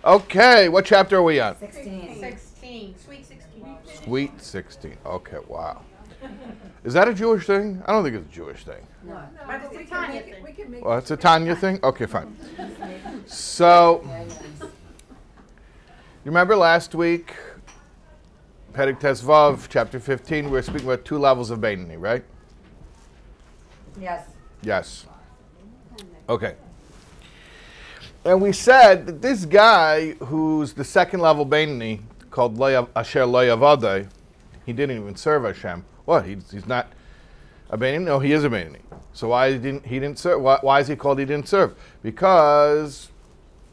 Okay, what chapter are we on? 16. 16. Sweet 16. Sweet 16. Okay, wow. Is that a Jewish thing? I don't think it's a Jewish thing. No. But it's a Tanya thing. Well, it's a Tanya thing? Okay, fine. So, you remember last week, Perek Tezvav, chapter 15, we were speaking about 2 levels of Beinoni, right? Yes. Yes. Okay. And we said that this guy, who's the second level Beinoni, called Asher Lo Yavadai, he didn't even serve Hashem. What? He's not a Beinoni? No, he is a Beinoni. So why didn't serve? Why is he called he didn't serve? Because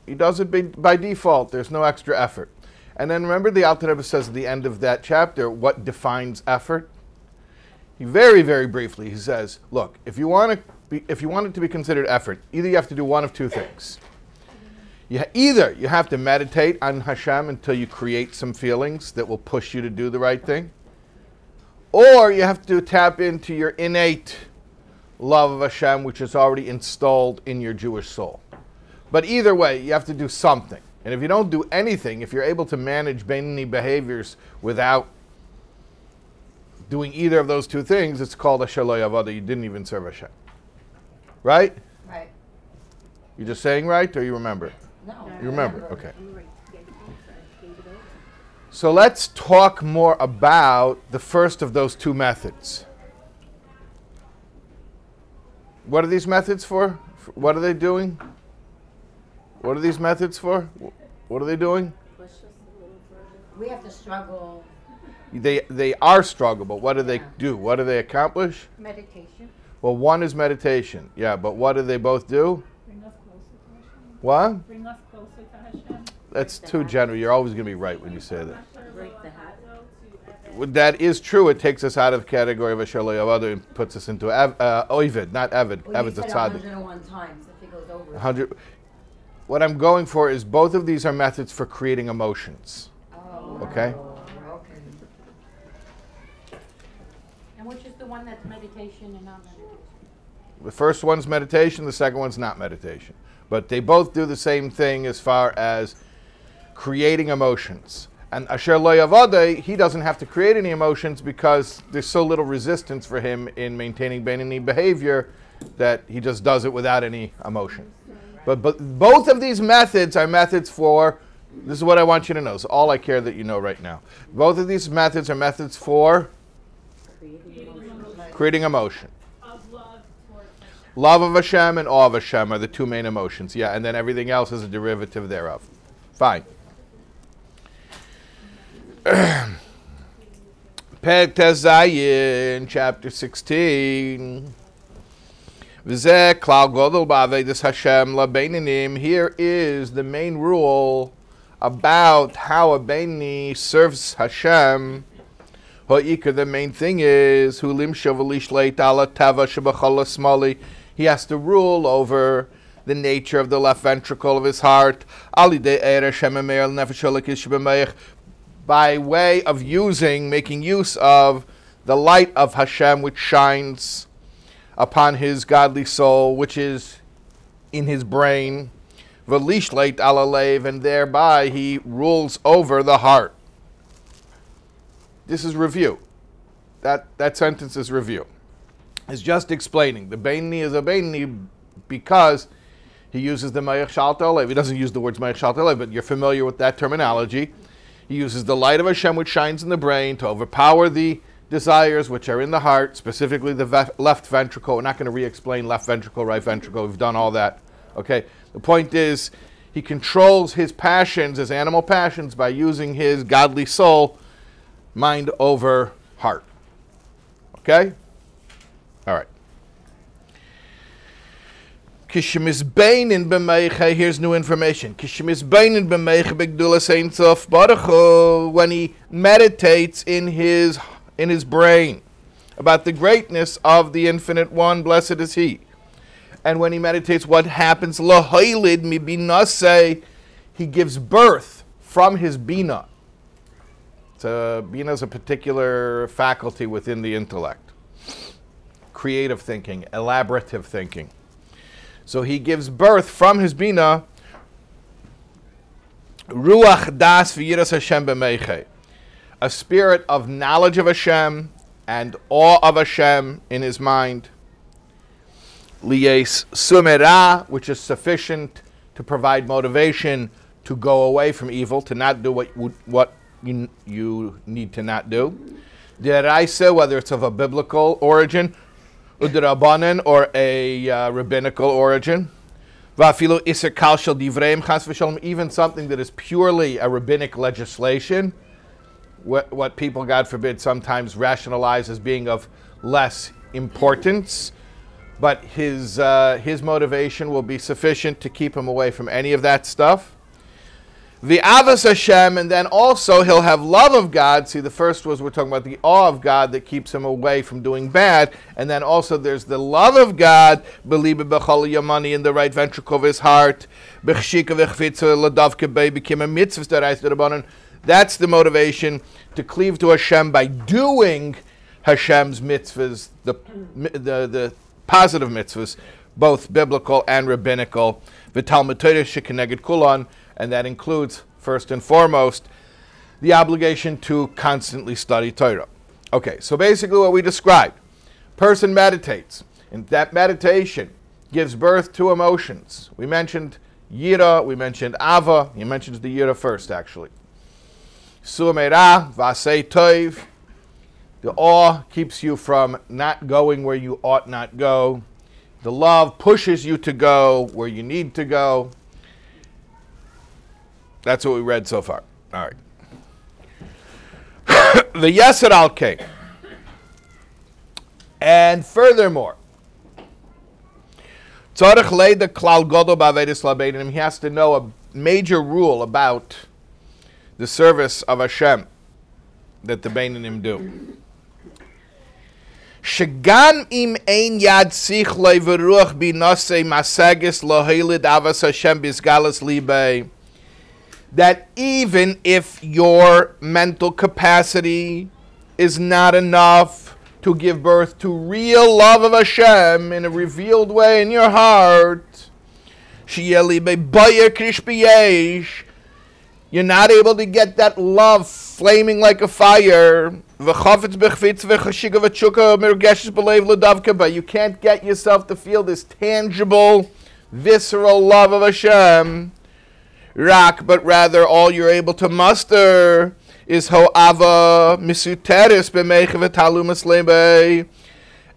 he does it by default. There's no extra effort. And then remember the Alter Rebbe says at the end of that chapter, what defines effort? He very, very briefly, he says, look, if you want it to be considered effort, either you have to do one of 2 things. Either you have to meditate on Hashem until you create some feelings that will push you to do the right thing, or you have to tap into your innate love of Hashem, which is already installed in your Jewish soul. But either way, you have to do something. And if you don't do anything, if you're able to manage Beinoni behaviors without doing either of those 2 things, it's called Asher Lo Yavada. You didn't even serve Hashem. Right? Right. You just saying right, or you remember? No. You remember? Okay. So let's talk more about the first of those 2 methods. What are these methods for? What are they doing? What are these methods for? What are they doing? We have to struggle. They are struggle, but what do they do? What do they accomplish? Meditation. Well, one is meditation. Yeah, but what do they both do? Bring us closer to Hashem. What? Bring us closer to Hashem. That's too general. You're always going to be right when you say that. Break the hat. Well, that is true. It takes us out of the category of Asher Lo Yavada and puts us into Ovid, not Evid. Well, Evid's you a said tzaddik. 101 times if it goes over. 100. What I'm going for is both of these are methods for creating emotions. Oh. Okay? Okay. And which is the one that's meditation and not meditation? The first one's meditation, the second one's not meditation. But they both do the same thing as far as creating emotions. And Asher Lo Yavada, he doesn't have to create any emotions because there's so little resistance for him in maintaining Beinoni behavior that he just does it without any emotion. But both of these methods are methods for, this is what I want you to know, it's all I care that you know right now. Both of these methods are methods for creating emotion. Of love towards Hashem. Love of Hashem and awe of Hashem are the 2 main emotions. Yeah, and then everything else is a derivative thereof. Fine. Perek Tezayin, chapter 16. V'zeh klal godol ba'avedas Hashem labeinnim. Here is the main rule about how a Beinoni serves Hashem. Ha'ikar, the main thing is hu limshav v'lishleit ala tava shebachol smali. He has to rule over the nature of the left ventricle of his heart. Alidei eir Hashem emeir nefesh halakish b'meich, by way of making use of the light of Hashem which shines upon his godly soul, which is in his brain, v'lishleit ala leiv, and thereby he rules over the heart. This is review. That sentence is review. It's just explaining. The Beinoni is a Beinoni because he uses the Mayach Shalta Alev. He doesn't use the words Mayach Shalta Alev, but you're familiar with that terminology. He uses the light of Hashem which shines in the brain to overpower the desires which are in the heart, specifically the left ventricle. We're not going to re-explain left ventricle, right ventricle. We've done all that. Okay. The point is, he controls his passions, his animal passions, by using his godly soul, mind over heart. Okay? All right. Here's new information. When he meditates in his brain about the greatness of the Infinite One, blessed is He. And when he meditates, what happens? He gives birth from his bina. Bina is a particular faculty within the intellect. Creative thinking, elaborative thinking. So he gives birth from his bina Ruach das v'yiras Hashem b'meichei. A spirit of knowledge of Hashem and awe of Hashem in his mind. Liyes sumera, which is sufficient to provide motivation to go away from evil, to not do what you need to not do. Deraisa, whether it's of a biblical origin, udrabanan, or a rabbinical origin. Vafilu iser kal shel divreim chas v'shalom, even something that is purely a rabbinic legislation, what people, God forbid, sometimes rationalize as being of less importance, but his motivation will be sufficient to keep him away from any of that stuff. The avas Hashem, and then also he'll have love of God. See, the first was we're talking about the awe of God that keeps him away from doing bad, and then also there's the love of God, believe b'chol yamani, in the right ventricle of his heart. That's the motivation to cleave to Hashem by doing Hashem's mitzvahs, the positive mitzvahs, both biblical and rabbinical. V'talmud Torah shekeneged kulon, and that includes, first and foremost, the obligation to constantly study Torah. Okay, so basically what we described. Person meditates, and that meditation gives birth to emotions. We mentioned yira, we mentioned ava. He mentions the yira first, actually. Su'meira, vasei toiv. The awe keeps you from not going where you ought not go. The love pushes you to go where you need to go. That's what we read so far. All right. The Yesed al Kain. And furthermore, Tzarech leida klal godol ba'avedis labeinim. He has to know a major rule about the service of Hashem that the Beinonim do. Shagam im ein yad sich le'veruach binasei masagis lohelid avas Hashem bizgalas libei. That even if your mental capacity is not enough to give birth to real love of Hashem in a revealed way in your heart, you're not able to get that love flaming like a fire. You can't get yourself to feel this tangible, visceral love of Hashem. But rather all you're able to muster is ho'ava misuteris b'meichav talumas lebe,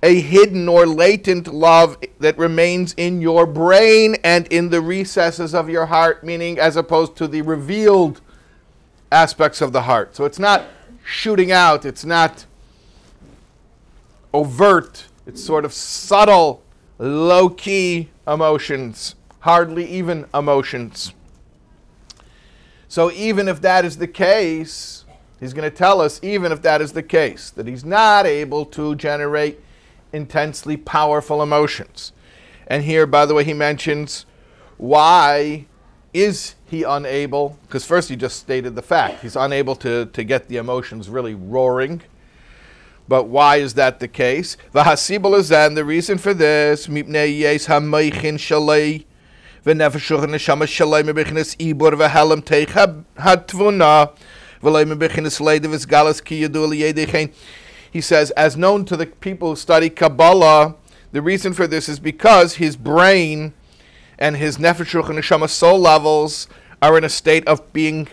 a hidden or latent love that remains in your brain and in the recesses of your heart, meaning as opposed to the revealed aspects of the heart. So it's not shooting out, it's not overt, it's sort of subtle, low-key emotions, hardly even emotions. So even if that is the case, he's going to tell us, even if that is the case, that he's not able to generate intensely powerful emotions. And here, by the way, he mentions why is he unable, because first he just stated the fact. He's unable to get the emotions really roaring. But why is that the case? And the reason for this, he says, as known to the people who study Kabbalah, the reason for this is because his brain and his nefesh ruach neshama soul levels are in a state of being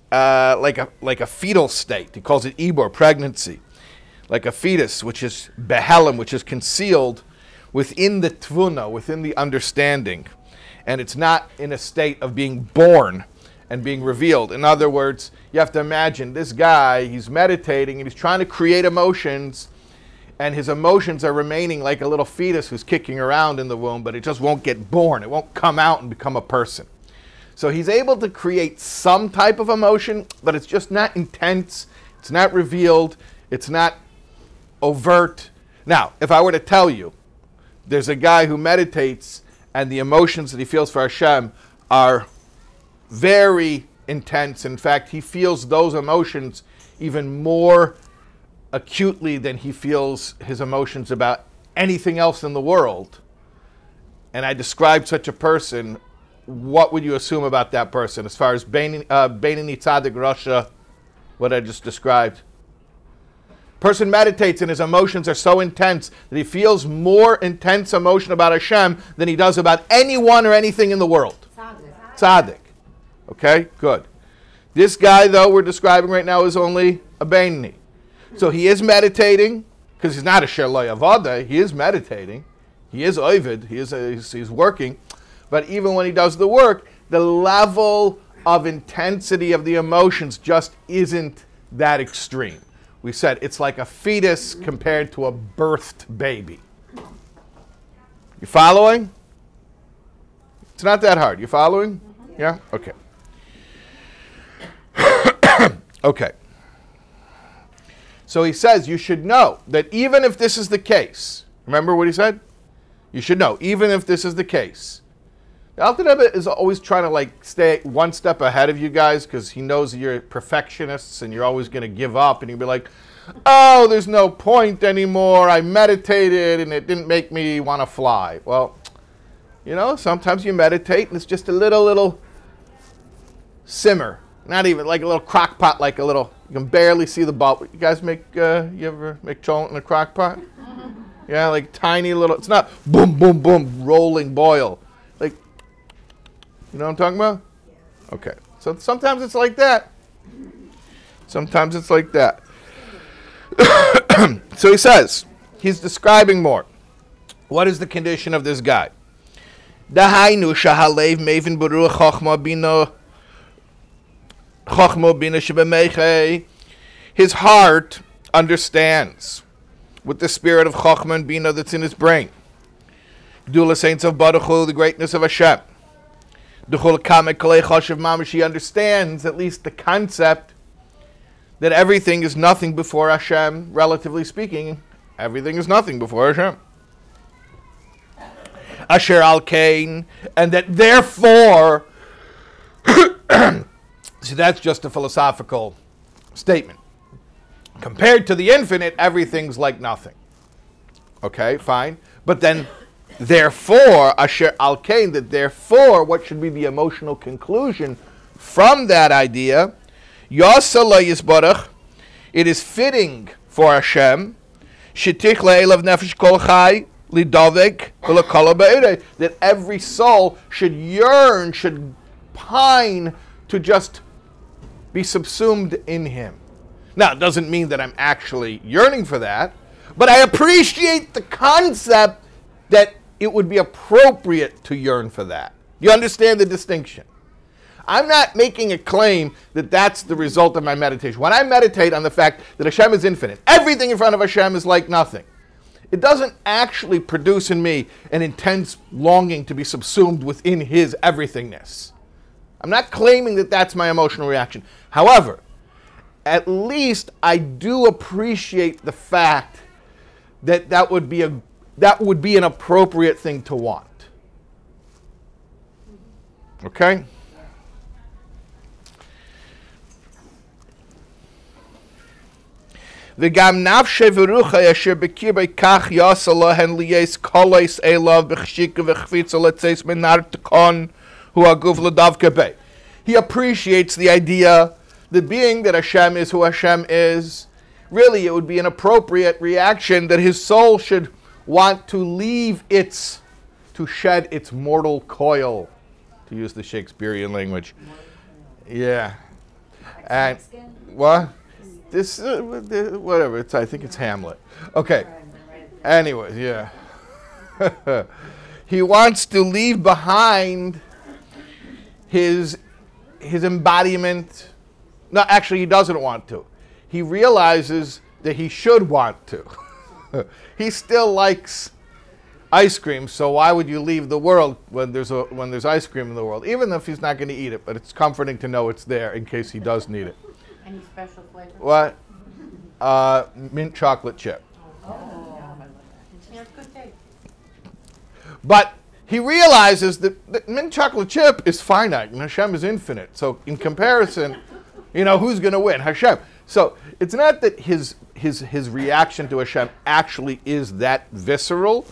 like a fetal state. He calls it ibor, pregnancy, like a fetus, which is behelim, which is concealed within the tavuna, within the understanding. And it's not in a state of being born and being revealed. In other words, you have to imagine this guy, he's meditating and he's trying to create emotions, and his emotions are remaining like a little fetus who's kicking around in the womb, but it just won't get born. It won't come out and become a person. So he's able to create some type of emotion, but it's just not intense, it's not revealed, it's not overt. Now, if I were to tell you, there's a guy who meditates and the emotions that he feels for Hashem are very intense. In fact, he feels those emotions even more acutely than he feels his emotions about anything else in the world. And I describe such a person, what would you assume about that person as far as Beinoni Tzadik Rasha, what I just described? Person meditates and his emotions are so intense that he feels more intense emotion about Hashem than he does about anyone or anything in the world. Tzaddik. Okay, good. This guy, though, we're describing right now is only a Beinoni. So he is meditating, because he's not a Asher Lo Yavadeh, he is meditating. He is Ovid, he's working. But even when he does the work, the level of intensity of the emotions just isn't that extreme. We said it's like a fetus compared to a birthed baby. You following? It's not that hard. You following? Yeah? Okay. Okay. So he says you should know that even if this is the case, remember what he said? You should know, even if this is the case. The Alter Rebbe is always trying to stay one step ahead of you guys because he knows you're perfectionists and you're always going to give up and you'll be like, oh, there's no point anymore. I meditated and it didn't make me want to fly. Well, sometimes you meditate and it's just a little simmer. Not even like a little crock pot, you can barely see the bubble. You guys you ever make cholent in a crock pot? Yeah, like tiny little, it's not boom, boom, boom, rolling boil. Like, you know what I'm talking about? Okay. So sometimes it's like that. Sometimes it's like that. So he says, he's describing more. What is the condition of this guy? Dahainu shahalev mevin beruach chochma bina shebemeche. His heart understands with the spirit of chochma and bina that's in his brain. Dula saints of Baruch Hu, the greatness of Hashem. Duchul kamek kolei choshev mamash. He understands at least the concept that everything is nothing before Hashem. Relatively speaking, everything is nothing before Hashem. Asher al kain, and that therefore. See, that's just a philosophical statement. Compared to the infinite, everything's like nothing. Okay, fine. But then, therefore, Asher al kain, that therefore, what should be the emotional conclusion from that idea? Yasa lo yisbarach, it is fitting for Hashem, shitich le'elav nefesh kol chai, lidavek v'lekala be'ireh, that every soul should yearn, should pine to just be subsumed in him. Now, it doesn't mean that I'm actually yearning for that, but I appreciate the concept that it would be appropriate to yearn for that. You understand the distinction? I'm not making a claim that that's the result of my meditation. When I meditate on the fact that Hashem is infinite, everything in front of Hashem is like nothing, it doesn't actually produce in me an intense longing to be subsumed within his everythingness. I'm not claiming that that's my emotional reaction. However, at least I do appreciate the fact that that would be an appropriate thing to want. Okay? V'gam nafshe v'rucha yasher b'kir b'kach yasa lohen liyes kolos elav b'chshika v'chvitza letzeis menar tekon hu aguf l'dav kebei. He appreciates the idea that being that Hashem is who Hashem is, really it would be an appropriate reaction that his soul should want to shed its mortal coil, to use the Shakespearean language. Yeah. And what? This, whatever, I think it's Hamlet. Okay. Anyways, yeah. He wants to leave behind his embodiment. No, actually, he doesn't want to. He realizes that he should want to. He still likes ice cream, so why would you leave the world when there's ice cream in the world? Even if he's not going to eat it, but it's comforting to know it's there in case he does need it. Any special flavor? What? Mint chocolate chip. Oh, yeah, it's good taste. But he realizes that mint chocolate chip is finite and Hashem is infinite. So in comparison, who's going to win? Hashem. So it's not that his reaction to Hashem actually is that visceral,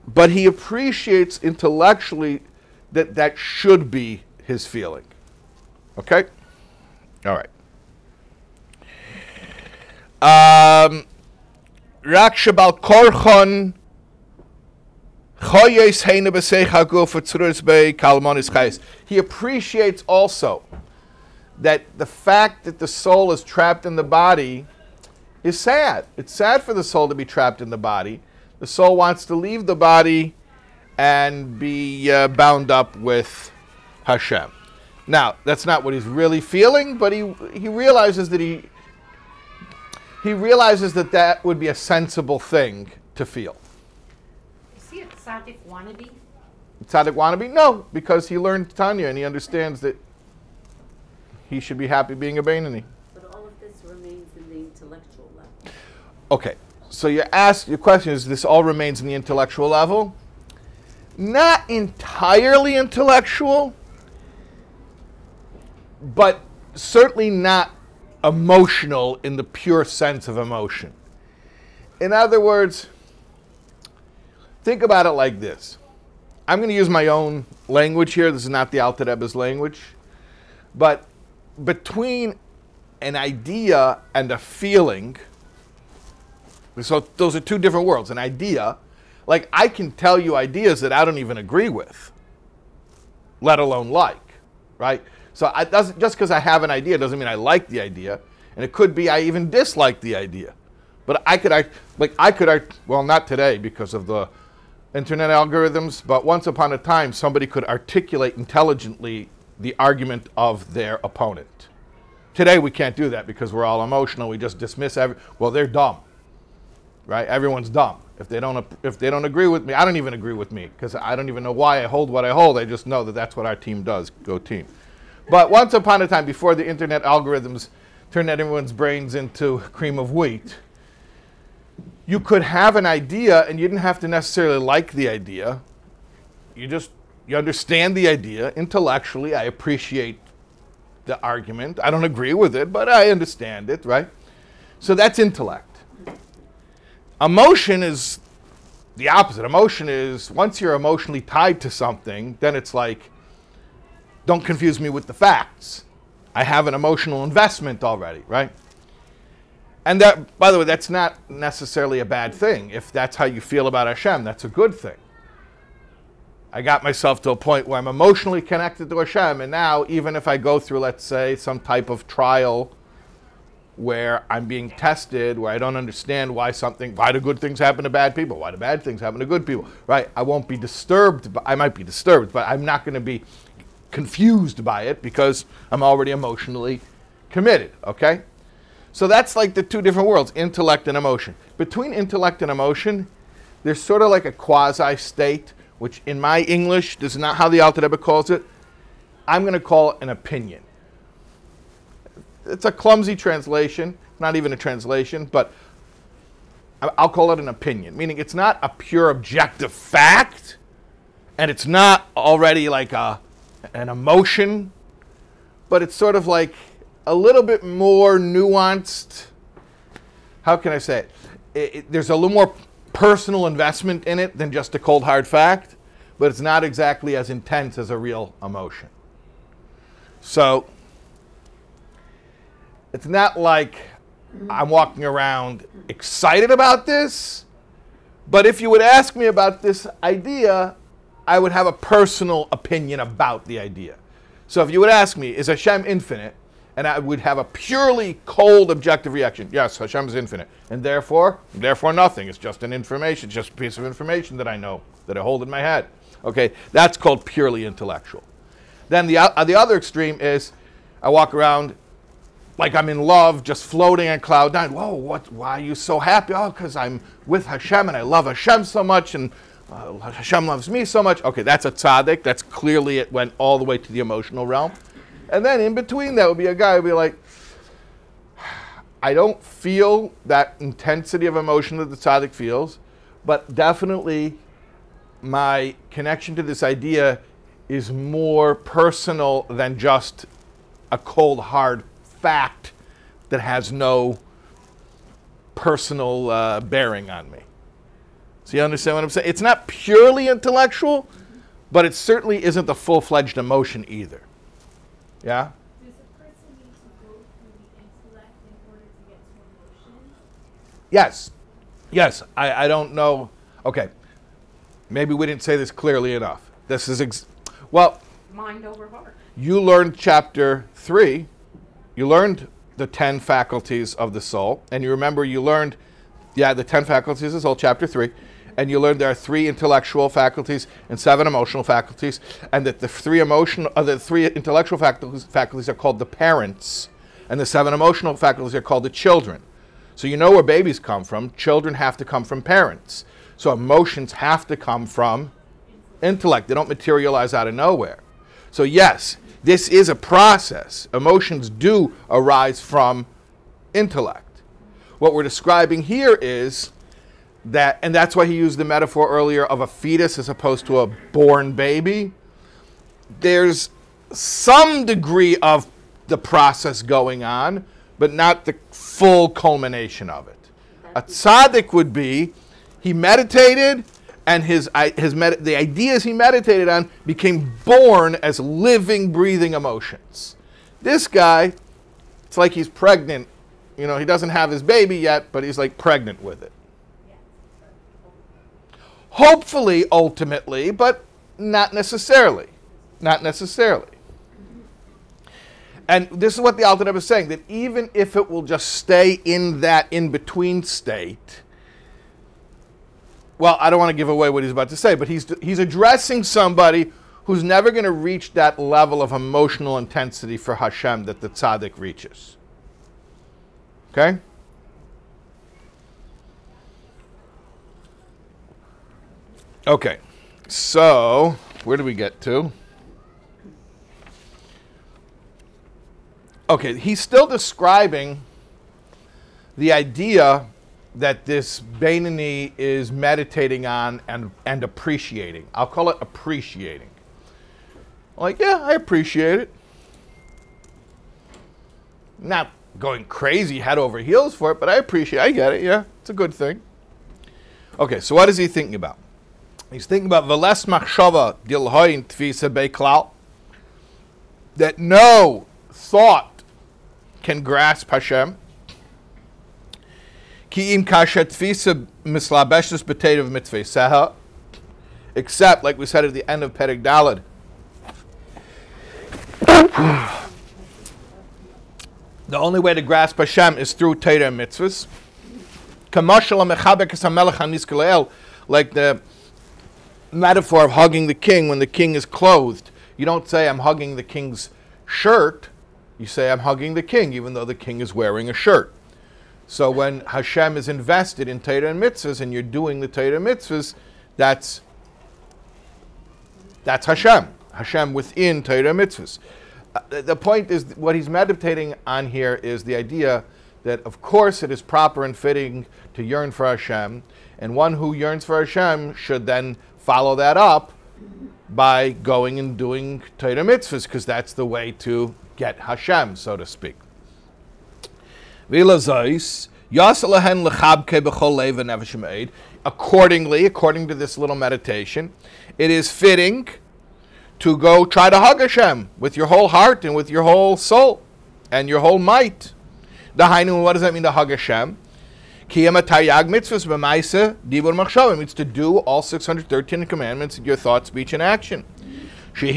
but he appreciates intellectually that should be his feeling. Okay? All right. Rak shabal korchon choyes heine b'seich haguf v'tzurus bei kalmonis chayes. He appreciates also that the fact that the soul is trapped in the body is sad. It's sad for the soul to be trapped in the body. The soul wants to leave the body and be bound up with Hashem. Now, that's not what he's really feeling, but he realizes that he realizes that would be a sensible thing to feel. Is he a tzaddik wannabe? Tzaddik wannabe? No, because he learned Tanya and he understands that he should be happy being a Beinoni. But all of this remains in the intellectual level. Okay, so your question is, this all remains in the intellectual level? Not entirely intellectual, but certainly not emotional in the pure sense of emotion. In other words, think about it like this. I'm going to use my own language here. This is not the Alter Rebbe's language. But between an idea and a feeling, so those are two different worlds. An idea, like I can tell you ideas that I don't even agree with, let alone like, right? So just because I have an idea doesn't mean I like the idea, and it could be I even dislike the idea. But well, not today because of the internet algorithms, but once upon a time somebody could articulate intelligently the argument of their opponent. Today we can't do that because we're all emotional. We just dismiss they're dumb, right? Everyone's dumb. If they don't agree with me, I don't even agree with me because I don't even know why I hold what I hold. I just know that that's what our team does. Go team. But once upon a time, before the internet algorithms turned everyone's brains into cream of wheat, you could have an idea and you didn't have to necessarily like the idea. You understand the idea intellectually. I appreciate the argument. I don't agree with it, but I understand it, right? So that's intellect. Emotion is the opposite. Emotion is, once you're emotionally tied to something, then it's like, don't confuse me with the facts. I have an emotional investment already, right? And that, by the way, that's not necessarily a bad thing. If that's how you feel about Hashem, that's a good thing. I got myself to a point where I'm emotionally connected to Hashem, and now even if I go through, let's say, some type of trial where I'm being tested, where I don't understand why do good things happen to bad people, why do bad things happen to good people, right? I won't be disturbed, I might be disturbed, but I'm not going to be confused by it because I'm already emotionally committed, okay? So that's like the two different worlds, intellect and emotion. Between intellect and emotion, there's sort of like a quasi-state, which in my English, this is not how the Alter Rebbe calls it. I'm going to call it an opinion. It's a clumsy translation, not even a translation, but I'll call it an opinion, meaning it's not a pure objective fact, and it's not already like an emotion, but it's sort of like a little bit more nuanced. How can I say it? There's a little more personal investment in it than just a cold hard fact, but it's not exactly as intense as a real emotion. So it's not like I'm walking around excited about this, but if you would ask me about this idea, I would have a personal opinion about the idea. So if you would ask me, is Hashem infinite? And I would have a purely cold, objective reaction. Yes, Hashem is infinite. And therefore nothing. It's just an information. It's just a piece of information that I know, that I hold in my head. Okay, that's called purely intellectual. Then the other extreme is I walk around like I'm in love, just floating on cloud nine. Whoa, why are you so happy? Oh, because I'm with Hashem and I love Hashem so much and Hashem loves me so much. Okay, that's a tzaddik. That's clearly, it went all the way to the emotional realm. And then in between that would be a guy who would be like, I don't feel that intensity of emotion that the tzaddik feels, but definitely my connection to this idea is more personal than just a cold, hard fact that has no personal bearing on me. So you understand what I'm saying? It's not purely intellectual, but it certainly isn't the full-fledged emotion either. Yeah? Does a person need to go through the intellect in order to get to emotion? Yes. Yes. I don't know. Okay. Maybe we didn't say this clearly enough. This is, well, Mind over heart. you learned chapter 3. You learned the 10 faculties of the soul. And you remember you learned, the 10 faculties of the soul, chapter 3. And you learned there are 3 intellectual faculties and 7 emotional faculties. And that the 3 intellectual faculties are called the parents. And the 7 emotional faculties are called the children. So you know where babies come from. Children have to come from parents. So emotions have to come from intellect. They don't materialize out of nowhere. So yes, this is a process. Emotions do arise from intellect. What we're describing here is that, and that's why he used the metaphor earlier of a fetus as opposed to a born baby. There's some degree of the process going on, but not the full culmination of it. A tzaddik would be, he meditated, and the ideas he meditated on became born as living, breathing emotions. This guy, it's like he's pregnant. You know, he doesn't have his baby yet, but he's like pregnant with it. Hopefully, ultimately, but not necessarily. Not necessarily. And this is what the Alter Rebbe is saying, that even if it will just stay in that in-between state, well, I don't want to give away what he's about to say, but he's addressing somebody who's never going to reach that level of emotional intensity for Hashem that the tzaddik reaches. Okay? Okay. So, where do we get to? Okay, he's still describing the idea that this Beinoni is meditating on and appreciating. I'll call it appreciating. Like, yeah, I appreciate it. Not going crazy head over heels for it, but I appreciate it. I get it, yeah. It's a good thing. Okay, so what is he thinking about? He's thinking about Veles Machshava Dilhoin Tfisa Beiklal, that no thought can grasp Hashem. Ki im kasha tfisa mislabeshes b'teiv mitzvah, except, like we said at the end of Perek Daled, the only way to grasp Hashem is through Torah and mitzvahs. Like the metaphor of hugging the king when the king is clothed. You don't say, I'm hugging the king's shirt. You say, I'm hugging the king, even though the king is wearing a shirt. So when Hashem is invested in Torah and mitzvahs, and you're doing the Torah and mitzvahs, that's Hashem. Hashem within Torah and mitzvahs. The point is, what he's meditating on here is the idea that, of course, it is proper and fitting to yearn for Hashem, and one who yearns for Hashem should then follow that up by going and doing Torah mitzvahs, because that's the way to get Hashem, so to speak. Accordingly, according to this little meditation, it is fitting to go try to hug Hashem with your whole heart and with your whole soul and your whole might. What does that mean to hug Hashem? It means to do all 613 commandments in your thought, speech, and action. Which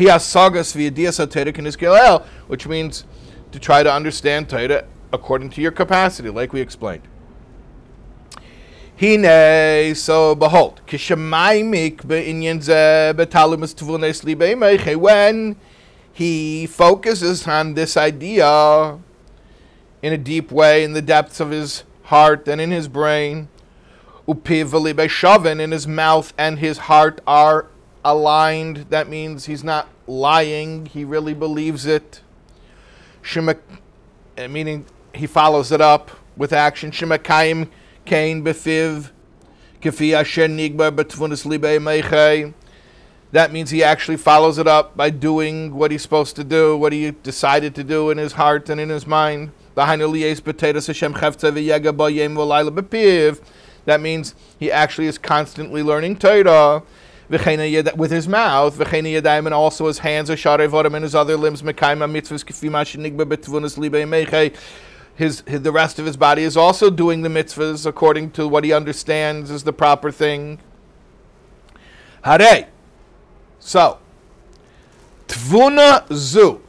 means to try to understand Torah according to your capacity, like we explained. So behold, when he focuses on this idea in a deep way, in the depths of his heart and in his brain, in his mouth and his heart are aligned. That means he's not lying, he really believes it. Meaning he follows it up with action. Shemakayim kain befiv kafi asher nigbar betvunos libei meichei. That means he actually follows it up by doing what he's supposed to do, what he decided to do in his heart and in his mind. That means he actually is constantly learning Torah. with his mouth, and also his hands, and his other limbs, the rest of his body is also doing the mitzvahs according to what he understands is the proper thing. Hare. So, tavuna zu.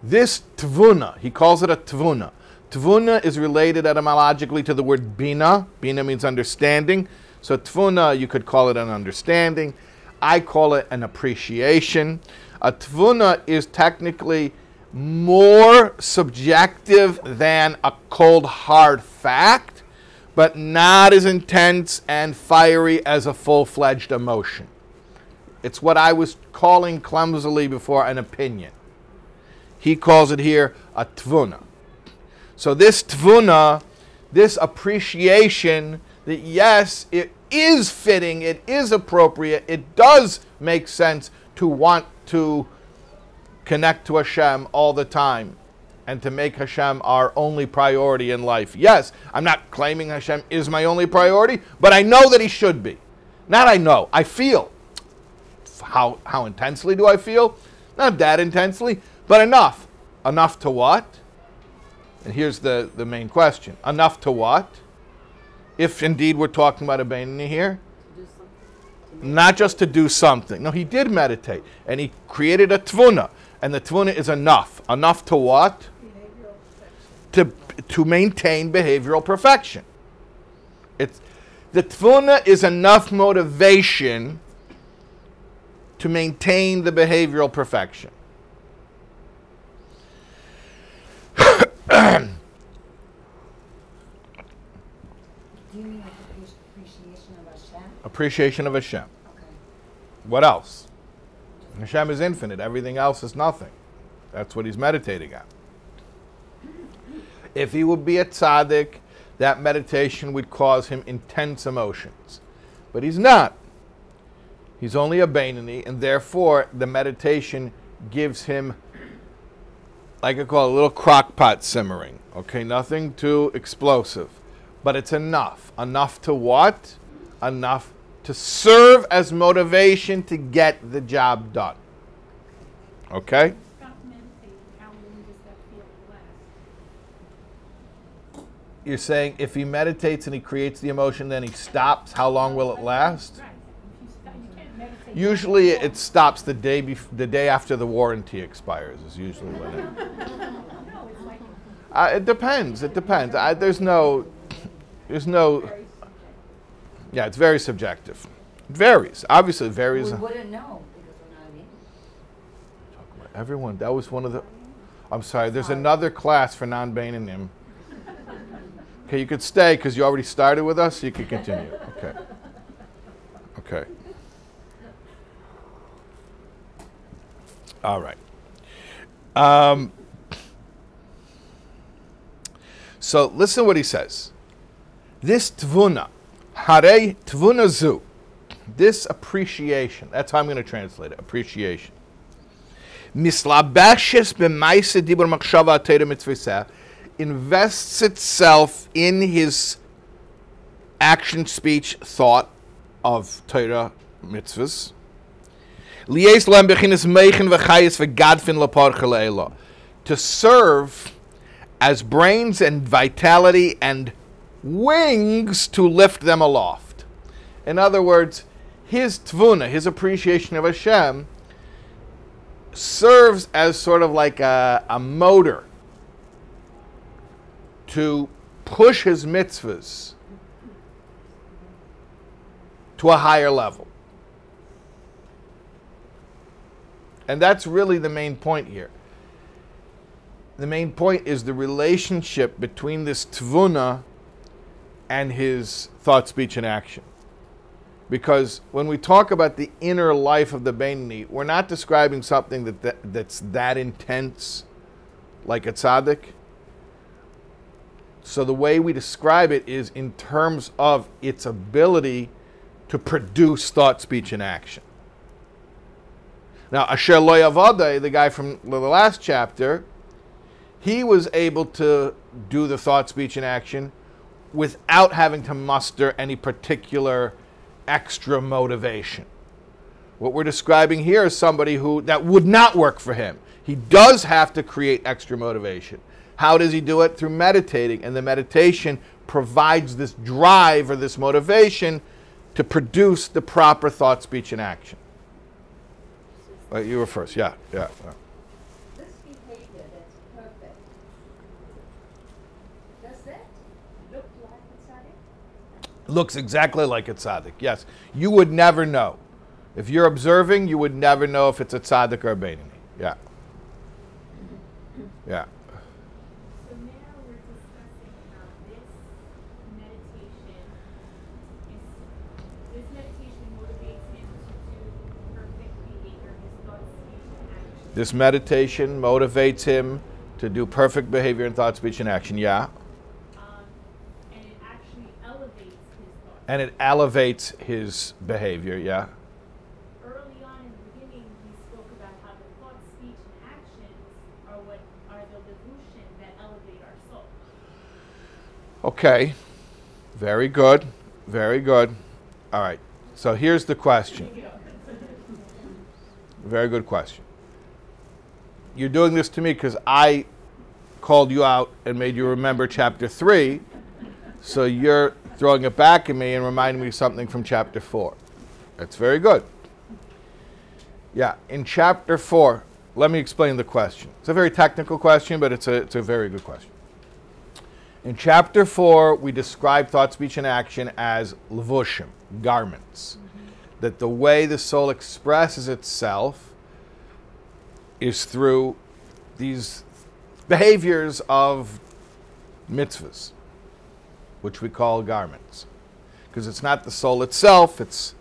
This tavuna, he calls it a tavuna. Tavuna is related etymologically to the word bina. Bina means understanding. So tavuna, you could call it an understanding. I call it an appreciation. A tavuna is technically more subjective than a cold, hard fact, but not as intense and fiery as a full-fledged emotion. It's what I was calling clumsily before an opinion. He calls it here a tavuna. So this tavuna, this appreciation that yes, it is fitting, it is appropriate, it does make sense to want to connect to Hashem all the time and to make Hashem our only priority in life. Yes, I'm not claiming Hashem is my only priority, but I know that he should be. Not I know, I feel. How intensely do I feel? Not that intensely, but enough. Enough to what? And here's the main question. Enough to what? If indeed we're talking about a Beinoni here. Not just to do something. No, he did meditate. And he created a tavuna. And the tavuna is enough. Enough to what? To maintain behavioral perfection. The tavuna is enough motivation to maintain the behavioral perfection. Do you mean appreciation of Hashem? Appreciation of Hashem. Okay. What else? Hashem is infinite. Everything else is nothing. That's what he's meditating on. If he would be a tzaddik, that meditation would cause him intense emotions. But he's not. He's only a Beinoni, and therefore the meditation gives him, like I call it, a little crock pot simmering. Okay, nothing too explosive. But it's enough. Enough to what? Enough to serve as motivation to get the job done. Okay? Stop meditating. How long does that feel last? You're saying if he meditates and he creates the emotion, then he stops, how long will it last? Right. If you stop, you can't meditate. Usually it stops the day after the warranty expires is usually when it... No, it's like It depends. It depends. There's no... Yeah, it's very subjective. It varies. Obviously, it varies. We wouldn't know because we're not in. Everyone, that was one of the... I'm sorry, there's another class for non-Beinonim. Okay, you could stay because you already started with us, so you could continue. Okay. Okay. All right. So listen what he says. This tavuna, hare tavuna zu, this appreciation, that's how I'm going to translate it, appreciation. Mislabashes b'maisa dibur machshava atayra mitzvah, invests itself in his action, speech, thought of Torah mitzvahs. Lies lam bechinas meichen v'chayis v'gadfin lapar chaleila, to serve as brains and vitality and wings to lift them aloft. In other words, his tavuna, his appreciation of Hashem, serves as sort of like a motor to push his mitzvahs to a higher level. And that's really the main point here. The main point is the relationship between this tavuna and his thought, speech, and action. Because when we talk about the inner life of the Beinoni, we're not describing something that's that intense, like a tzaddik. So the way we describe it is in terms of its ability to produce thought, speech, and action. Now, Asher Lo Yavadeh, the guy from the last chapter, he was able to do the thought, speech, and action without having to muster any particular extra motivation. What we're describing here is somebody who that would not work for him. He does have to create extra motivation. How does he do it? Through meditating. And the meditation provides this drive or this motivation to produce the proper thought, speech, and action. You were first. Yeah. This behavior that's perfect, does that look like a tzaddik? Looks exactly like a tzaddik. Yes. You would never know. If you're observing, you would never know if it's a tzaddik or a Beinoni. Yeah. Yeah. So now we're discussing how this meditation motivates him to do perfect behavior, his thoughts, speech, and action. This meditation motivates him to do perfect behavior in thought, speech, and action. Yeah. And it actually elevates his thoughts. And it elevates his behavior. Yeah. Early on in the beginning, we spoke about how the thoughts, speech, and actions are what are the devotion that elevate our soul. Okay. Very good. Very good. All right. So here's the question. Very good question. You're doing this to me because I called you out and made you remember chapter 3. So you're throwing it back at me and reminding me of something from chapter 4. That's very good. Yeah, in chapter 4, let me explain the question. It's a very technical question, but it's a very good question. In chapter 4, we describe thought, speech, and action as levushim, garments. That the way the soul expresses itself is through these behaviors of mitzvahs, which we call garments. Because it's not the soul itself, it's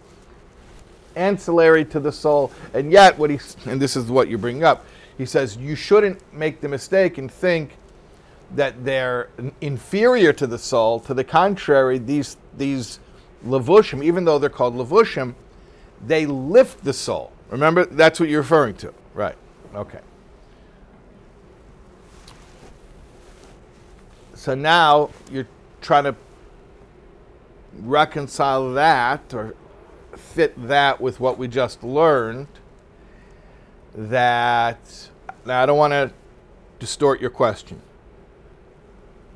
ancillary to the soul. And yet, and this is what you bring up, he says you shouldn't make the mistake and think that they're inferior to the soul. To the contrary, these levushim, even though they're called levushim, they lift the soul. Remember, that's what you're referring to. Right. Okay. So now you're trying to reconcile that or fit that with what we just learned. Now I don't want to distort your question.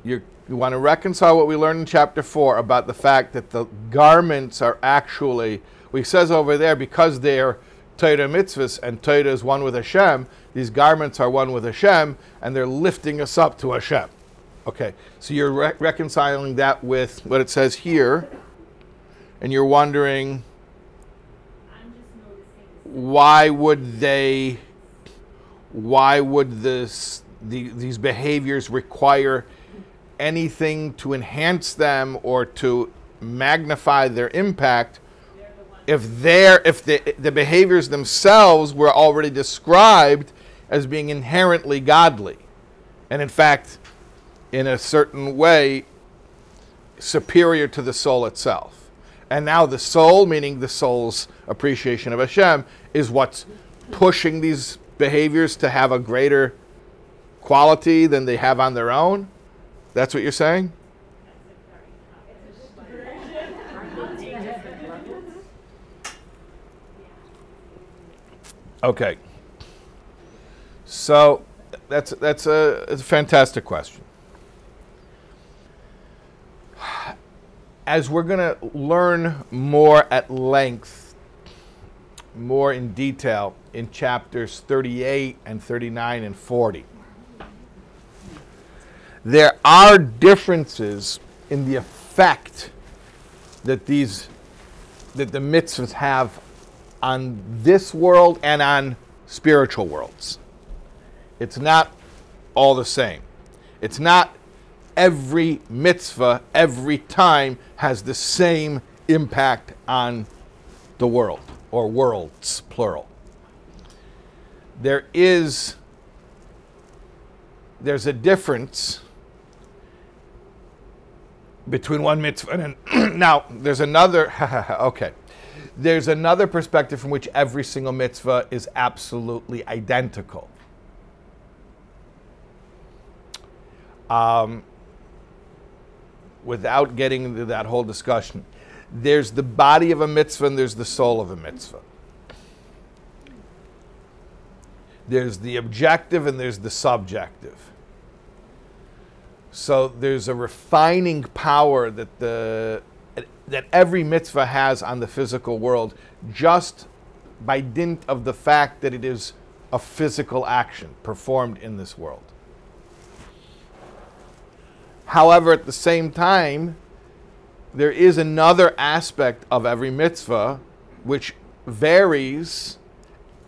You want to reconcile what we learned in chapter 4 about the fact that the garments are actually, he says over there, because they're Torah mitzvahs and Torah is one with Hashem, these garments are one with Hashem and they're lifting us up to Hashem. Okay, so you're reconciling that with what it says here, and you're wondering I'm just noticing why would these behaviors require anything to enhance them or to magnify their impact if the behaviors themselves were already described as being inherently godly, and in fact, in a certain way, superior to the soul itself. And now the soul, meaning the soul's appreciation of Hashem, is what's pushing these behaviors to have a greater quality than they have on their own. That's what you're saying? Okay. So it's a fantastic question. As we're going to learn more at length, more in detail in chapters 38 and 39 and 40, there are differences in the effect that the mitzvahs have on this world and on spiritual worlds. It's not all the same. It's not every mitzvah every time has the same impact on the world, or worlds, plural. There's a difference between one mitzvah and now there's another okay. There's another perspective from which every single mitzvah is absolutely identical. Without getting into that whole discussion, there's the body of a mitzvah and there's the soul of a mitzvah. There's the objective and there's the subjective. So there's a refining power that every mitzvah has on the physical world, just by dint of the fact that it is a physical action performed in this world. However, at the same time, there is another aspect of every mitzvah which varies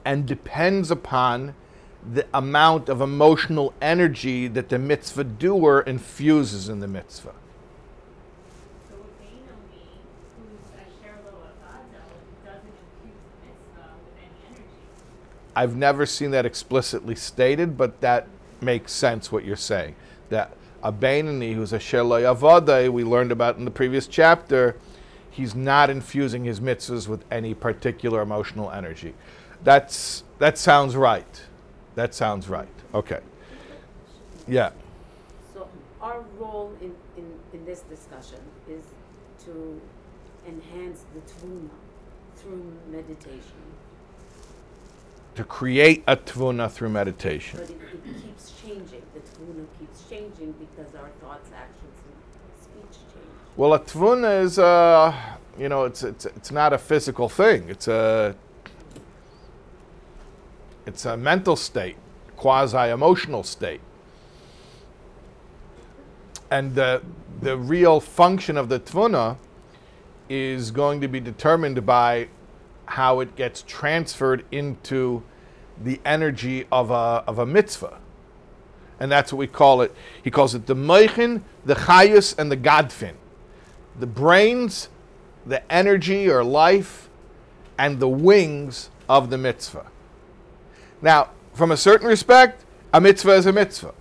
and depends upon the amount of emotional energy that the mitzvah doer infuses in the mitzvah. So a Beinoni, who's a sherlo avado, doesn't infuse the mitzvah with any energy. I've never seen that explicitly stated, but that makes sense what you're saying. That a Beinoni, who's a sherlo avado, we learned about in the previous chapter, he's not infusing his mitzvahs with any particular emotional energy. That sounds right. That sounds right. Okay. Yeah. So our role in this discussion is to enhance the tavuna through meditation. To create a tavuna through meditation. But it keeps changing. The tavuna keeps changing because our thoughts, actions, and speech change. Well, a tavuna is it's not a physical thing. It's a mental state, quasi-emotional state. And the real function of the tavuna is going to be determined by how it gets transferred into the energy of a mitzvah. And that's what we call it. He calls it the moichin, the chayus, and the gadfin. The brains, the energy or life, and the wings of the mitzvah. Now, from a certain respect, a mitzvah is a mitzvah.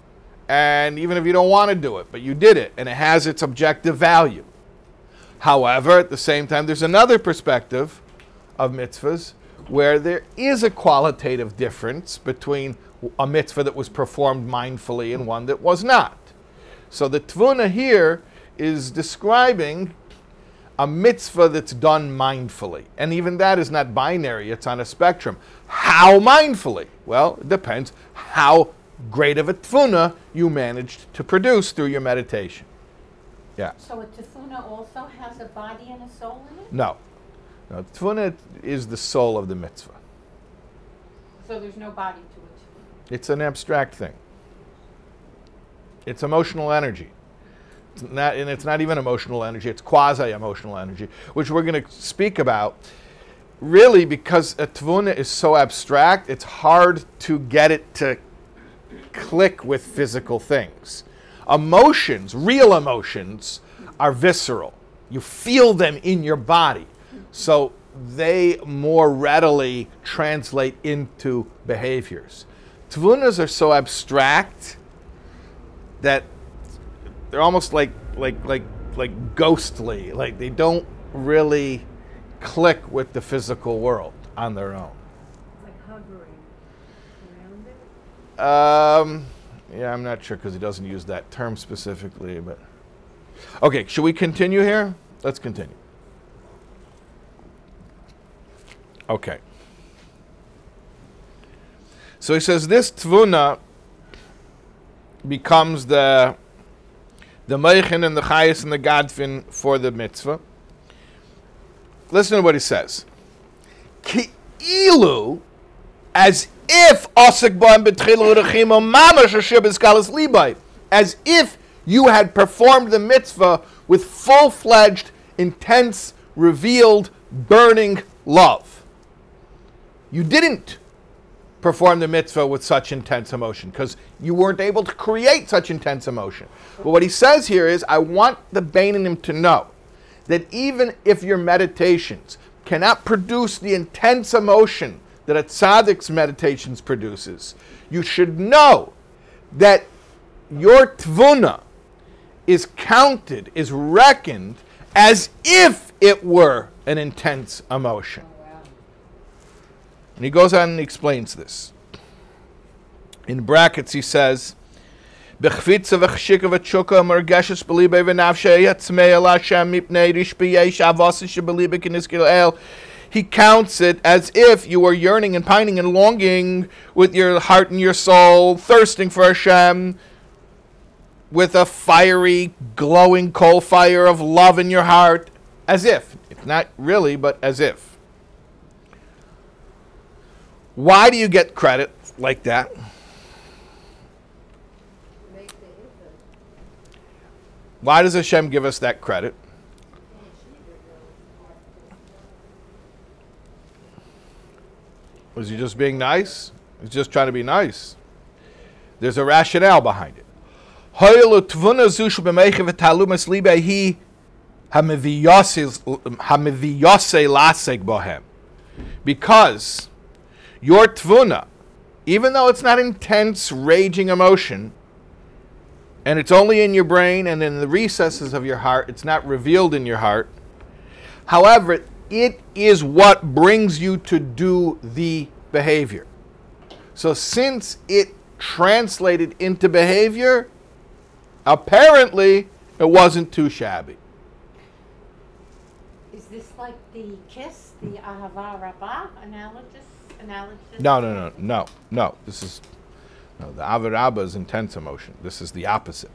And even if you don't want to do it, but you did it, and it has its objective value. However, at the same time, there's another perspective of mitzvahs where there is a qualitative difference between a mitzvah that was performed mindfully and one that was not. So the tavuna here is describing a mitzvah that's done mindfully. And even that is not binary, it's on a spectrum. How mindfully? Well, it depends how great of a tavuna you managed to produce through your meditation. Yeah. So a tavuna also has a body and a soul in it? No. No, tavuna is the soul of the mitzvah. So there's no body to it? It's an abstract thing. It's emotional energy. It's not even emotional energy, it's quasi-emotional energy, which we're going to speak about. Really, because a tavuna is so abstract, it's hard to get it to click with physical things. Emotions, real emotions, are visceral. You feel them in your body. So they more readily translate into behaviors. Tavunas are so abstract that they're almost like ghostly. Like they don't really click with the physical world on their own. Like hovering around it? Yeah, I'm not sure because he doesn't use that term specifically. But okay, should we continue here? Let's continue. Okay. So he says this tavuna becomes the meichin and the chayis and the gadfin for the mitzvah. Listen to what he says. Ki'ilu, as if osik b'am b'tchilu rechimo mamash asher b'skalas libay, as if you had performed the mitzvah with full-fledged, intense, revealed, burning love. You didn't perform the mitzvah with such intense emotion because you weren't able to create such intense emotion. But what he says here is, I want the Beinonim to know that even if your meditations cannot produce the intense emotion that a tzaddik's meditations produces, you should know that your tavuna is counted, is reckoned as if it were an intense emotion. And he goes on and explains this. In brackets he says, B'chvitza v'chshika v'tshuka mergeshes b'libe v'nafshe yatzmei el Hashem mipnei rish b'yesh avasi sheb'libe k'nizkil el he counts it as if you are yearning and pining and longing with your heart and your soul, thirsting for Hashem, with a fiery, glowing coal fire of love in your heart, as if. It's not really, but as if. Why do you get credit like that? Why does Hashem give us that credit? Was he just being nice? He's just trying to be nice. There's a rationale behind it. Because your tavuna, even though it's not intense, raging emotion, and it's only in your brain and in the recesses of your heart, it's not revealed in your heart. However, it is what brings you to do the behavior. So since it translated into behavior, apparently it wasn't too shabby. Is this like the kiss, the ahava rabbah analogous? No. This is the avarabba is intense emotion. This is the opposite.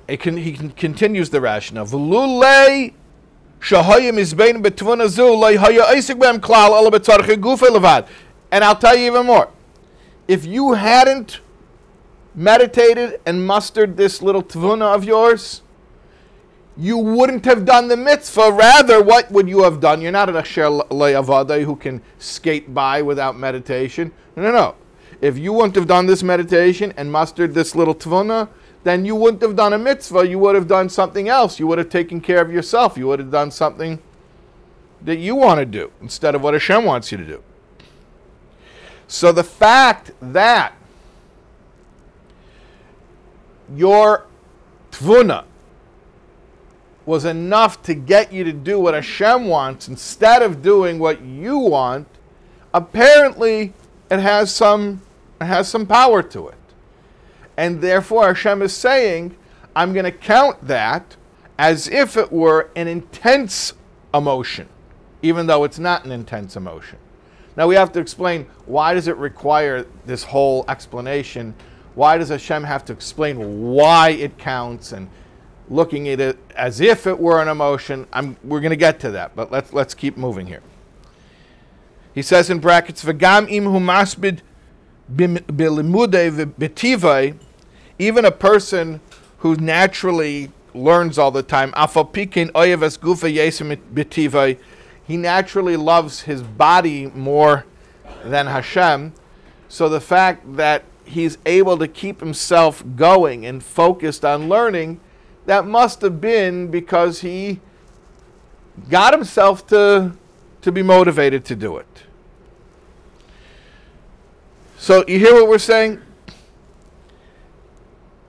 He continues the rationale. V'lulei shahayim izbein betavuna zu lo haya isik b'hem klal ala b'tzarchei gufei levad. And I'll tell you even more. If you hadn't meditated and mustered this little tavuna of yours, you wouldn't have done the mitzvah. Rather, what would you have done? You're not an asher le'avadai who can skate by without meditation. No. If you wouldn't have done this meditation and mustered this little tavuna, then you wouldn't have done a mitzvah. You would have done something else. You would have taken care of yourself. You would have done something that you want to do instead of what Hashem wants you to do. So the fact that your tavuna was enough to get you to do what Hashem wants instead of doing what you want, apparently it has some power to it. And therefore Hashem is saying, I'm going to count that as if it were an intense emotion, even though it's not an intense emotion. Now we have to explain, why does it require this whole explanation? Why does Hashem have to explain why it counts and looking at it as if it were an emotion? We're going to get to that, but let's keep moving here. He says in brackets, "V'gam im hu masbid b'limudei v'betivai," even a person who naturally learns all the time, "afal pikin oyev es gufa yesem b'tivai," he naturally loves his body more than Hashem. So the fact that he's able to keep himself going and focused on learning, that must have been because he got himself to be motivated to do it. So you hear what we're saying?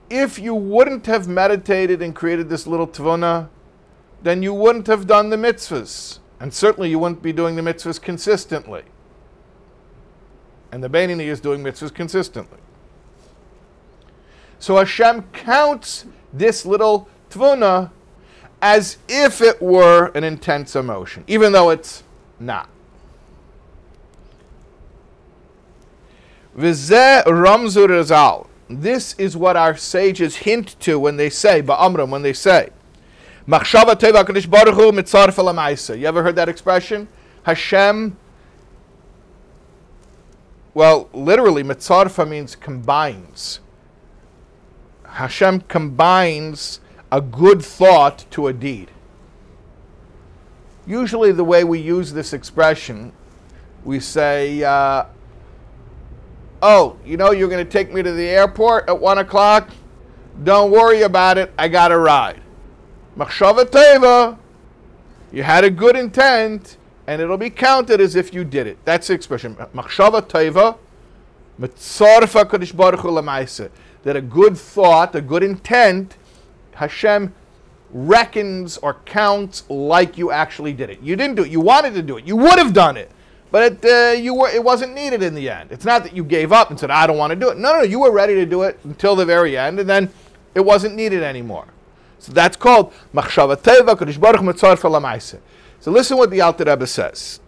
If you wouldn't have meditated and created this little tavuna, then you wouldn't have done the mitzvahs. And certainly you wouldn't be doing the mitzvahs consistently. And the Beinoni is doing mitzvahs consistently. So Hashem counts this little tavuna as if it were an intense emotion, even though it's not. V'zeh ramzu razal. This is what our sages hint to when they say, ba'amram, when they say, Machshava teva kadosh baruch hu mitzaref el ha'maisa. You ever heard that expression? Hashem, well, literally, mitzarfa means combines. Hashem combines a good thought to a deed. Usually the way we use this expression, we say, oh, you know, you're going to take me to the airport at 1 o'clock? Don't worry about it, I got a ride. Machshava teva, you had a good intent, and it'll be counted as if you did it. That's the expression. Machshava teva, mitzarfa kadosh baruch hu l'maisa. That a good thought, a good intent, Hashem reckons or counts like you actually did it. You didn't do it. You wanted to do it. You would have done it. But it wasn't needed in the end. It's not that you gave up and said, I don't want to do it. No, you were ready to do it until the very end, and then it wasn't needed anymore. So that's called Machshava Teva Kadosh Baruch Hu Mitzaref L'Maaseh. So listen what the Alter Rebbe says.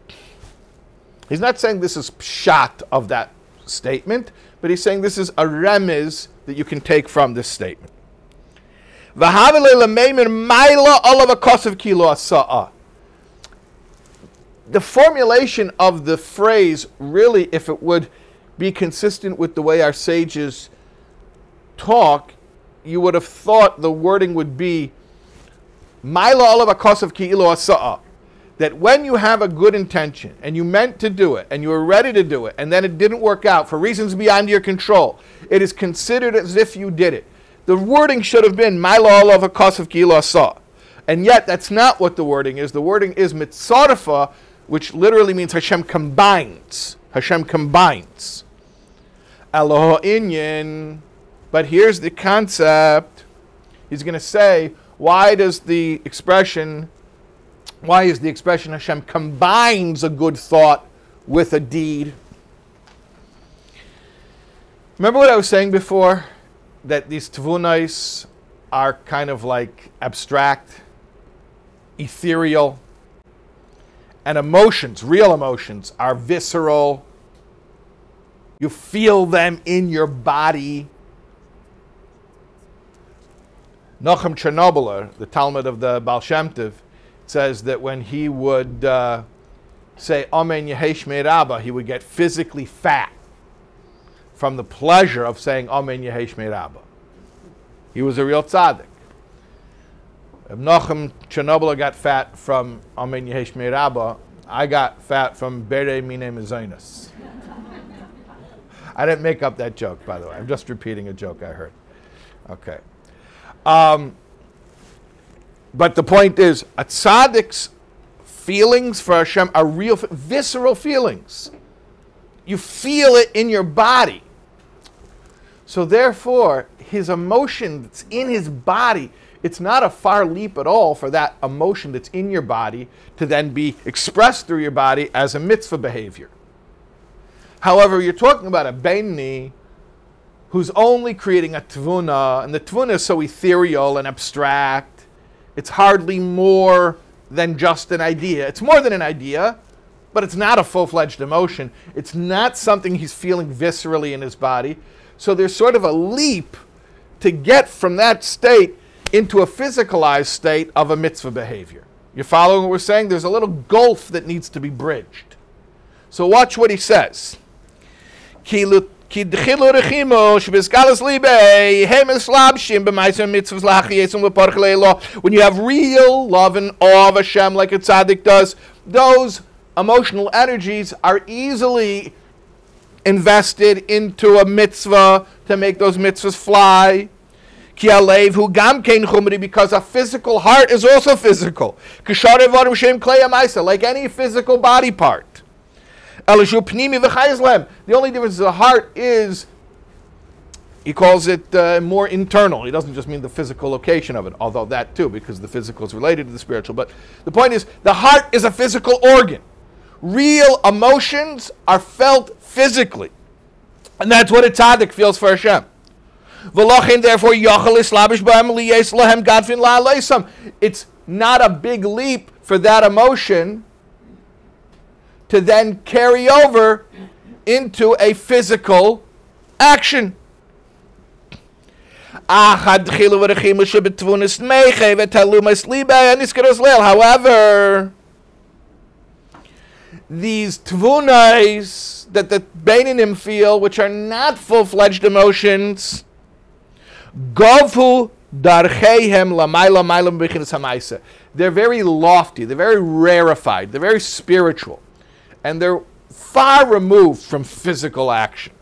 He's not saying this is pshat of that statement, but he's saying this is a remez that you can take from this statement. The formulation of the phrase, really, if it would be consistent with the way our sages talk, you would have thought the wording would be that when you have a good intention and you meant to do it and you were ready to do it and then it didn't work out for reasons beyond your control, it is considered as if you did it. The wording should have been and yet that's not what the wording is. The wording is mitzarafa, which literally means Hashem combines. Hashem combines. Eloho inyan. But here's the concept. He's going to say, why is the expression Hashem combines a good thought with a deed? Remember what I was saying before? That these tevunos are kind of like abstract, ethereal, and emotions, real emotions, are visceral. You feel them in your body. Nachum Chernobyler, the Talmud of the Baal Shem Tov, says that when he would say Amen Yehesh Me'Rabba, he would get physically fat from the pleasure of saying Amen Yehesh Me'Rabba. He was a real tzaddik. If Nachum Chernobyler got fat from Amen Yehesh Me'Rabba, I got fat from Bere Mine Mezainas. I didn't make up that joke, by the way. I'm just repeating a joke I heard. Okay. But the point is, a tzaddik's feelings for Hashem are real, visceral feelings. You feel it in your body. So therefore, his emotion that's in his body, it's not a far leap at all for that emotion that's in your body to then be expressed through your body as a mitzvah behavior. However, you're talking about a Beinoni who's only creating a tavuna, and the tavuna is so ethereal and abstract, it's hardly more than just an idea. It's more than an idea, but it's not a full-fledged emotion. It's not something he's feeling viscerally in his body. So there's sort of a leap to get from that state into a physicalized state of a mitzvah behavior. You following what we're saying? There's a little gulf that needs to be bridged. So watch what he says. When you have real love and awe of Hashem like a tzaddik does, those emotional energies are easily invested into a mitzvah to make those mitzvahs fly. Because a physical heart is also physical. Like any physical body part. The only difference is the heart is, he calls it more internal. He doesn't just mean the physical location of it, although that too, because the physical is related to the spiritual. But the point is, the heart is a physical organ. Real emotions are felt physically. And that's what a tzaddik feels for Hashem. Therefore, it's not a big leap for that emotion to then carry over into a physical action. However, these tevunos that the Beinonim feel, which are not full-fledged emotions, govhu darcheihem lamayla maylam b'chinas hamaisa. They're very lofty, they're very rarefied, they're very spiritual, and they're far removed from physical action.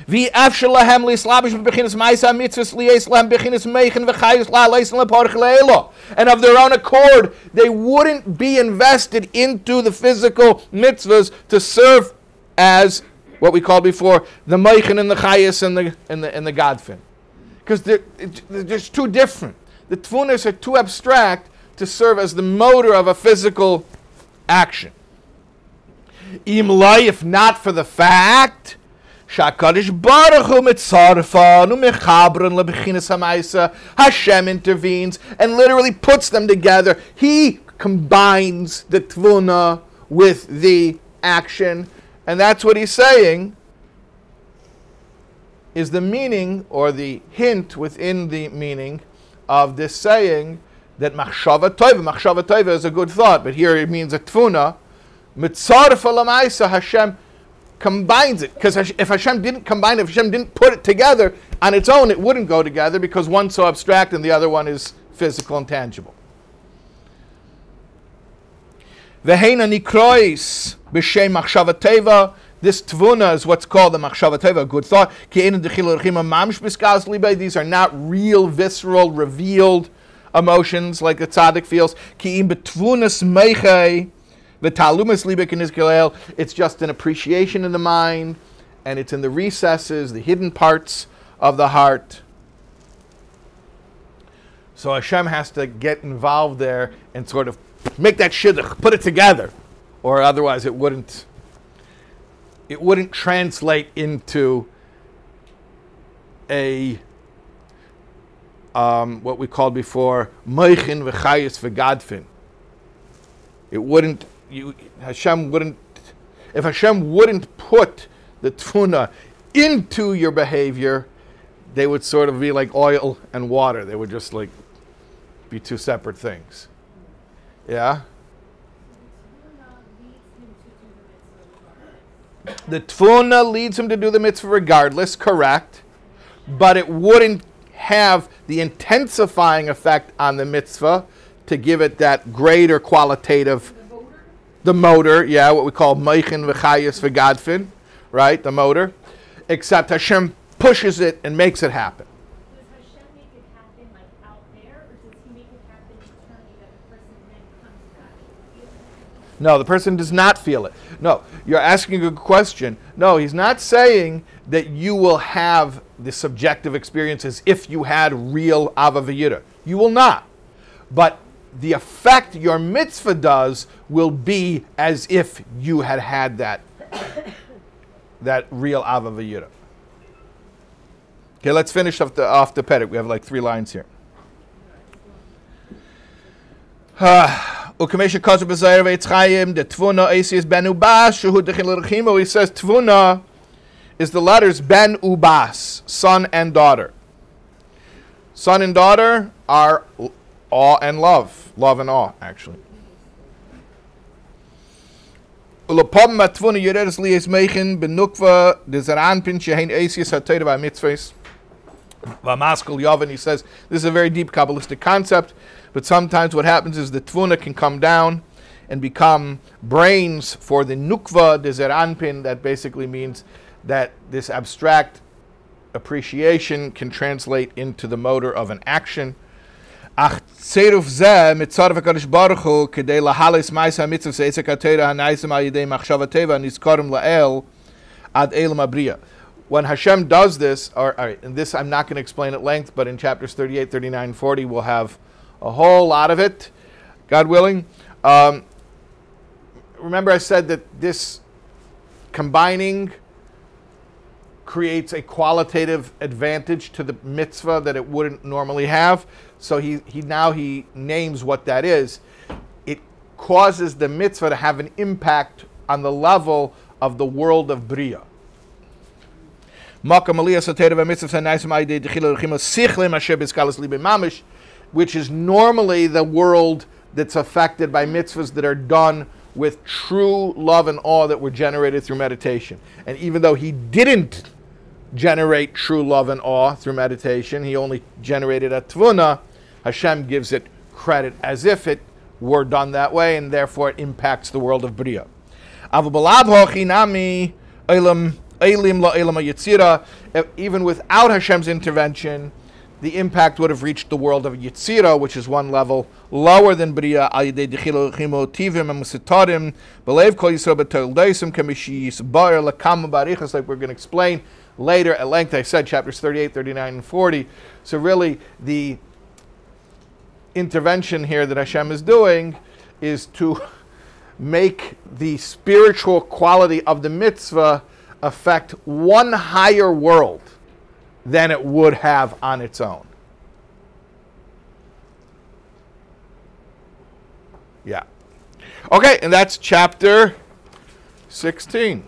And of their own accord, they wouldn't be invested into the physical mitzvahs to serve as what we called before the meichen and the chayis and the godfin, because they're just too different. The tevunos are too abstract to serve as the motor of a physical action. If not for the fact Shakadish Baruch Hu mitzarfa nu mechabron lebechinas hamaisa. Hashem intervenes and literally puts them together. He combines the tavuna with the action, and that's what he's saying is the meaning or the hint within the meaning of this saying that machshava tova is a good thought, but here it means a tavuna. Mitzarfa lamaisa, Hashem combines it, because if Hashem didn't combine it, if Hashem didn't put it together on its own, it wouldn't go together, because one's so abstract and the other one is physical and tangible. Veheina nikrois b'shem machshava teva. This tavuna is what's called the machshava teva, a good thought. These are not real, visceral, revealed emotions like the tzaddik feels. It's just an appreciation in the mind, and it's in the recesses, the hidden parts of the heart. So Hashem has to get involved there and sort of make that shidduch, put it together, or otherwise it wouldn't translate into a what we called before moichin v'chayis v'gadfin. It wouldn't. Hashem wouldn't. If Hashem wouldn't put the tavuna into your behavior, they would sort of be like oil and water. They would just like be two separate things. Yeah. The tavuna leads him to do the mitzvah regardless, correct, but it wouldn't have the intensifying effect on the mitzvah to give it that greater qualitative, the motor, yeah, what we call meichin v'chayis v'gadfin, right, the motor, except Hashem pushes it and makes it happen. Does Hashem make it happen like out there, or does he make it happen internally that the person then comes to actually feel it? No, the person does not feel it. No, you're asking a good question. No, he's not saying that you will have the subjective experience as if you had real Ava V'yira. You will not. But the effect your mitzvah does will be as if you had had that real Ava V'yira. Okay, let's finish off the perek. We have like 3 lines here. He says tavuna is the letters ben ubas, son and daughter. Son and daughter are awe and love and awe, actually. He says this is a very deep Kabbalistic concept, but sometimes what happens is the tavuna can come down and become brains for the nukva de zeranpin. That basically means that this abstract appreciation can translate into the motor of an action. Ach tzeruf zeh mitzaref HaKadosh Baruch Hu kedei lahalis ma'aseh hamitzvah se'etzek ha'teira ha'naisem ha'yidei machshava teva nizkarim la'el ad elam abriya. When Hashem does this, all right, and this I'm not going to explain at length, but in chapters 38, 39, 40, we'll have a whole lot of it, God willing. Remember I said that this combining creates a qualitative advantage to the mitzvah that it wouldn't normally have. So he names what that is. It causes the mitzvah to have an impact on the level of the world of Bria. Which is normally the world that's affected by mitzvahs that are done with true love and awe that were generated through meditation. And even though he didn't generate true love and awe through meditation, he only generated a tavuna, Hashem gives it credit as if it were done that way, and therefore it impacts the world of Bria. Even without Hashem's intervention, the impact would have reached the world of Yetzira, which is one level lower than Bria. Like we're going to explain later at length. I said chapters 38, 39, and 40. So really, the intervention here that Hashem is doing is to make the spiritual quality of the mitzvah affect one higher world than it would have on its own. Yeah. Okay, and that's chapter 16.